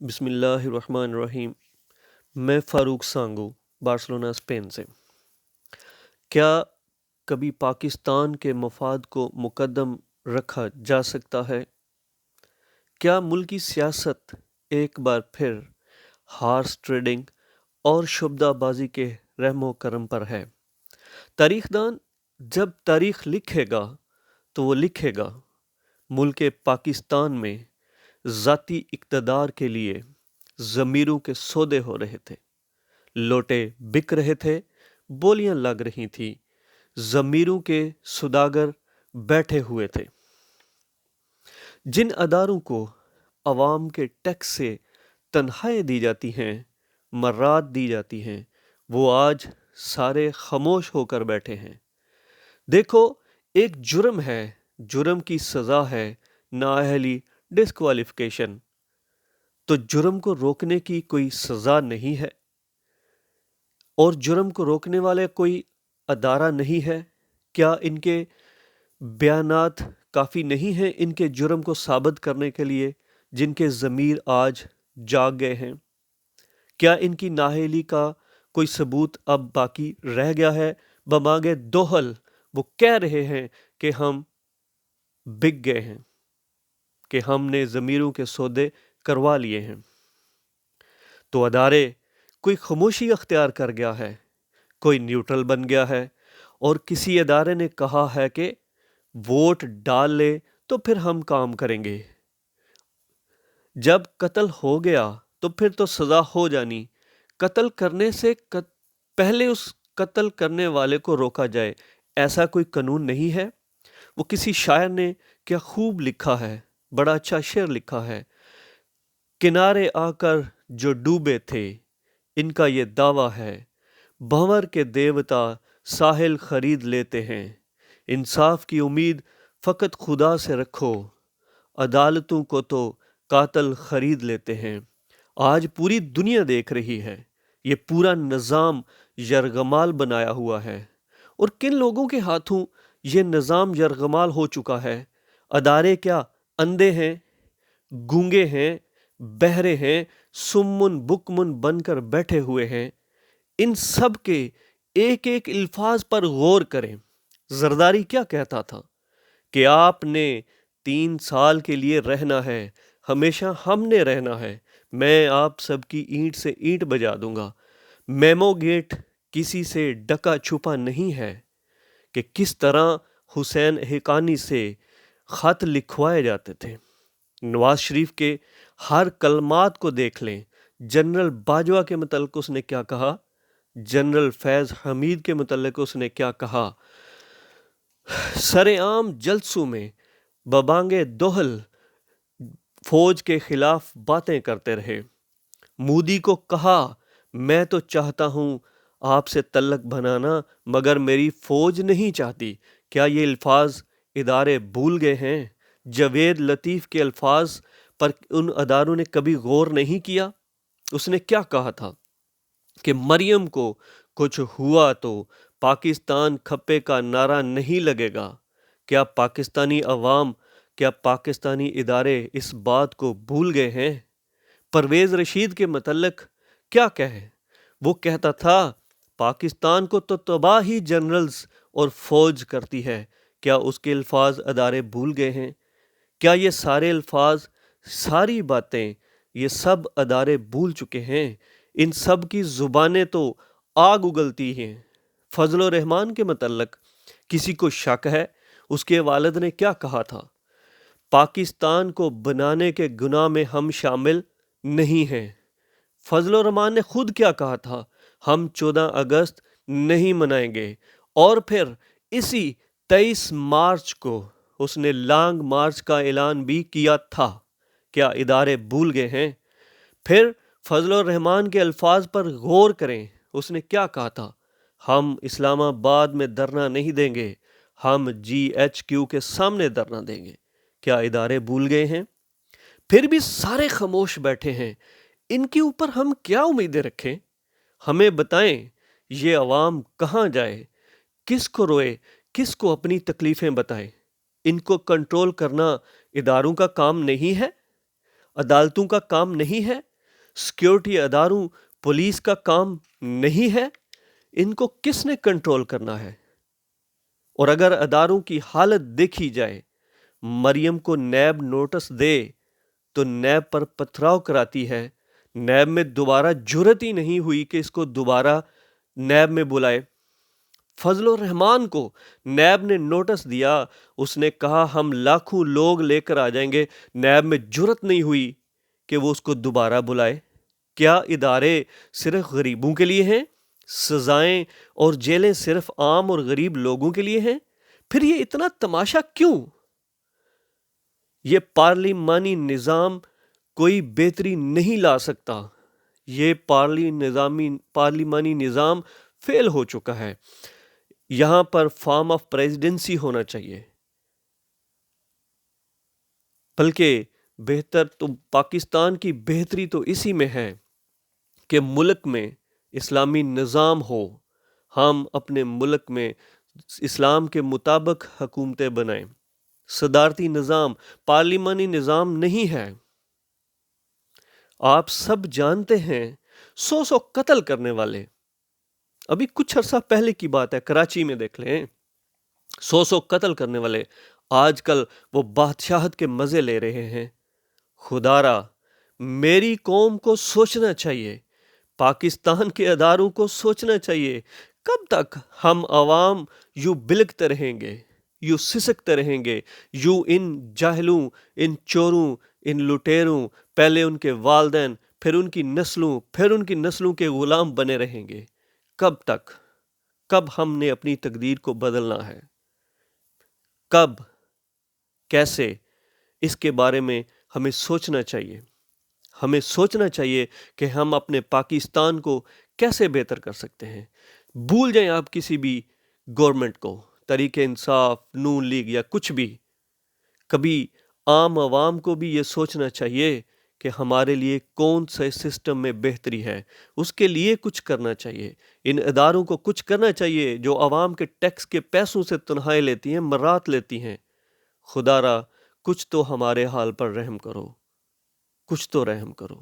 بسم اللہ الرحمن الرحیم۔ میں فاروق سانگو، بارسلونا اسپین سے۔ کیا کبھی پاکستان کے مفاد کو مقدم رکھا جا سکتا ہے؟ کیا ملکی سیاست ایک بار پھر ہارس ٹریڈنگ اور شعبدہ بازی کے رحم و کرم پر ہے؟ تاریخ دان جب تاریخ لکھے گا تو وہ لکھے گا ملک پاکستان میں ذاتی اقتدار کے لیے ضمیروں کے سودے ہو رہے تھے، لوٹے بک رہے تھے، بولیاں لگ رہی تھیں، ضمیروں کے سوداگر بیٹھے ہوئے تھے۔ جن اداروں کو عوام کے ٹیکس سے تنخواہیں دی جاتی ہیں، مراد دی جاتی ہیں، وہ آج سارے خاموش ہو کر بیٹھے ہیں۔ دیکھو، ایک جرم ہے، جرم کی سزا ہے نااہلی، ڈسکوالیفیکیشن۔ تو جرم کو روکنے کی کوئی سزا نہیں ہے، اور جرم کو روکنے والے کوئی ادارہ نہیں ہے؟ کیا ان کے بیانات کافی نہیں ہیں ان کے جرم کو ثابت کرنے کے لیے، جن کے ضمیر آج جاگ گئے ہیں؟ کیا ان کی نااہلی کا کوئی ثبوت اب باقی رہ گیا ہے؟ بمانگے دوحل وہ کہہ رہے ہیں کہ ہم بک گئے ہیں، کہ ہم نے ضمیروں کے سودے کروا لیے ہیں۔ تو ادارے کوئی خاموشی اختیار کر گیا ہے، کوئی نیوٹرل بن گیا ہے، اور کسی ادارے نے کہا ہے کہ ووٹ ڈال لے تو پھر ہم کام کریں گے۔ جب قتل ہو گیا تو پھر تو سزا ہو جانی، قتل کرنے سے پہلے اس قتل کرنے والے کو روکا جائے، ایسا کوئی قانون نہیں ہے۔ وہ کسی شاعر نے کیا خوب لکھا ہے، بڑا اچھا شعر لکھا ہے، کنارے آ کر جو ڈوبے تھے ان کا یہ دعویٰ ہے، بھنور کے دیوتا ساحل خرید لیتے ہیں، انصاف کی امید فقط خدا سے رکھو، عدالتوں کو تو قاتل خرید لیتے ہیں۔ آج پوری دنیا دیکھ رہی ہے، یہ پورا نظام یرغمال بنایا ہوا ہے، اور کن لوگوں کے ہاتھوں یہ نظام یرغمال ہو چکا ہے؟ ادارے کیا اندھے ہیں، گونگے ہیں، بہرے ہیں، سمن بکمن بن کر بیٹھے ہوئے ہیں؟ ان سب کے ایک ایک الفاظ پر غور کریں۔ زرداری کیا کہتا تھا کہ آپ نے 3 سال کے لیے رہنا ہے، ہمیشہ ہم نے رہنا ہے، میں آپ سب کی اینٹ سے اینٹ بجا دوں گا۔ میمو گیٹ کسی سے ڈکا چھپا نہیں ہے کہ کس طرح حسین حقانی سے خط لکھوائے جاتے تھے۔ نواز شریف کے ہر کلمات کو دیکھ لیں۔ جنرل باجوہ کے متعلق اس نے کیا کہا، جنرل فیض حمید کے متعلق اس نے کیا کہا، سرعام جلسوں میں ببانگے دوحل فوج کے خلاف باتیں کرتے رہے۔ مودی کو کہا، میں تو چاہتا ہوں آپ سے تعلق بنانا، مگر میری فوج نہیں چاہتی۔ کیا یہ الفاظ ادارے بھول گئے ہیں؟ جاوید لطیف کے الفاظ پر ان اداروں نے کبھی غور نہیں کیا؟ اس نے کیا کہا تھا کہ مریم کو کچھ ہوا تو پاکستان کھپے کا نعرہ نہیں لگے گا۔ کیا پاکستانی عوام، کیا پاکستانی ادارے اس بات کو بھول گئے ہیں؟ پرویز رشید کے متعلق کیا کہے؟ وہ کہتا تھا پاکستان کو تو تباہی جنرلز اور فوج کرتی ہے۔ کیا اس کے الفاظ ادارے بھول گئے ہیں؟ کیا یہ سارے الفاظ، ساری باتیں، یہ سب ادارے بھول چکے ہیں؟ ان سب کی زبانیں تو آگ اگلتی ہیں۔ فضل الرحمان کے متعلق کسی کو شک ہے؟ اس کے والد نے کیا کہا تھا، پاکستان کو بنانے کے گناہ میں ہم شامل نہیں ہیں۔ فضل الرحمان نے خود کیا کہا تھا، ہم 14 اگست نہیں منائیں گے، اور پھر اسی 23 مارچ کو اس نے لانگ مارچ کا اعلان بھی کیا تھا۔ کیا ادارے بھول گئے ہیں؟ پھر فضل الرحمان کے الفاظ پر غور کریں، اس نے کیا کہا تھا، ہم اسلام آباد میں دھرنا نہیں دیں گے، ہم GHQ کے سامنے دھرنا دیں گے۔ کیا ادارے بھول گئے ہیں؟ پھر بھی سارے خاموش بیٹھے ہیں۔ ان کے اوپر ہم کیا امیدیں رکھیں؟ ہمیں بتائیں، یہ عوام کہاں جائے، کس کو روئے، کس کو اپنی تکلیفیں بتائے؟ ان کو کنٹرول کرنا اداروں کا کام نہیں ہے؟ عدالتوں کا کام نہیں ہے؟ سیکیورٹی اداروں پولیس کا کام نہیں ہے؟ ان کو کس نے کنٹرول کرنا ہے؟ اور اگر اداروں کی حالت دیکھی جائے، مریم کو نیب نوٹس دے تو نیب پر پتھراؤ کراتی ہے، نیب میں دوبارہ جرت ہی نہیں ہوئی کہ اس کو دوبارہ نیب میں بلائے۔ فضل الرحمان کو نیب نے نوٹس دیا، اس نے کہا ہم لاکھوں لوگ لے کر آ جائیں گے، نیب میں جرت نہیں ہوئی کہ وہ اس کو دوبارہ بلائے۔ کیا ادارے صرف غریبوں کے لیے ہیں؟ سزائیں اور جیلیں صرف عام اور غریب لوگوں کے لیے ہیں؟ پھر یہ اتنا تماشا کیوں؟ یہ پارلیمانی نظام کوئی بہتری نہیں لا سکتا۔ یہ پارلیمانی نظام فیل ہو چکا ہے۔ یہاں پر فارم آف پریزیڈنسی ہونا چاہیے، بلکہ بہتر تو پاکستان کی بہتری تو اسی میں ہے کہ ملک میں اسلامی نظام ہو، ہم اپنے ملک میں اسلام کے مطابق حکومتیں بنائیں۔ صدارتی نظام پارلیمانی نظام نہیں ہے۔ آپ سب جانتے ہیں 100 قتل کرنے والے، ابھی کچھ عرصہ پہلے کی بات ہے، کراچی میں دیکھ لیں، 100 قتل کرنے والے آج کل وہ بادشاہت کے مزے لے رہے ہیں۔ خدا را، میری قوم کو سوچنا چاہیے، پاکستان کے اداروں کو سوچنا چاہیے، کب تک ہم عوام یوں بلکتے رہیں گے، یوں سسکتے رہیں گے، یوں ان جاہلوں، ان چوروں، ان لٹیروں، پہلے ان کے والدین، پھر ان کی نسلوں کے غلام بنے رہیں گے؟ کب تک؟ کب ہم نے اپنی تقدیر کو بدلنا ہے؟ کب؟ کیسے؟ اس کے بارے میں ہمیں سوچنا چاہیے۔ ہمیں سوچنا چاہیے کہ ہم اپنے پاکستان کو کیسے بہتر کر سکتے ہیں۔ بھول جائیں آپ کسی بھی گورنمنٹ کو، تحریک انصاف، نون لیگ یا کچھ بھی، کبھی عام عوام کو بھی یہ سوچنا چاہیے کہ ہمارے لیے کون سے سسٹم میں بہتری ہے، اس کے لیے کچھ کرنا چاہیے۔ ان اداروں کو کچھ کرنا چاہیے جو عوام کے ٹیکس کے پیسوں سے تنخواہیں لیتی ہیں، مرات لیتی ہیں۔ خدا را، کچھ تو ہمارے حال پر رحم کرو، کچھ تو رحم کرو۔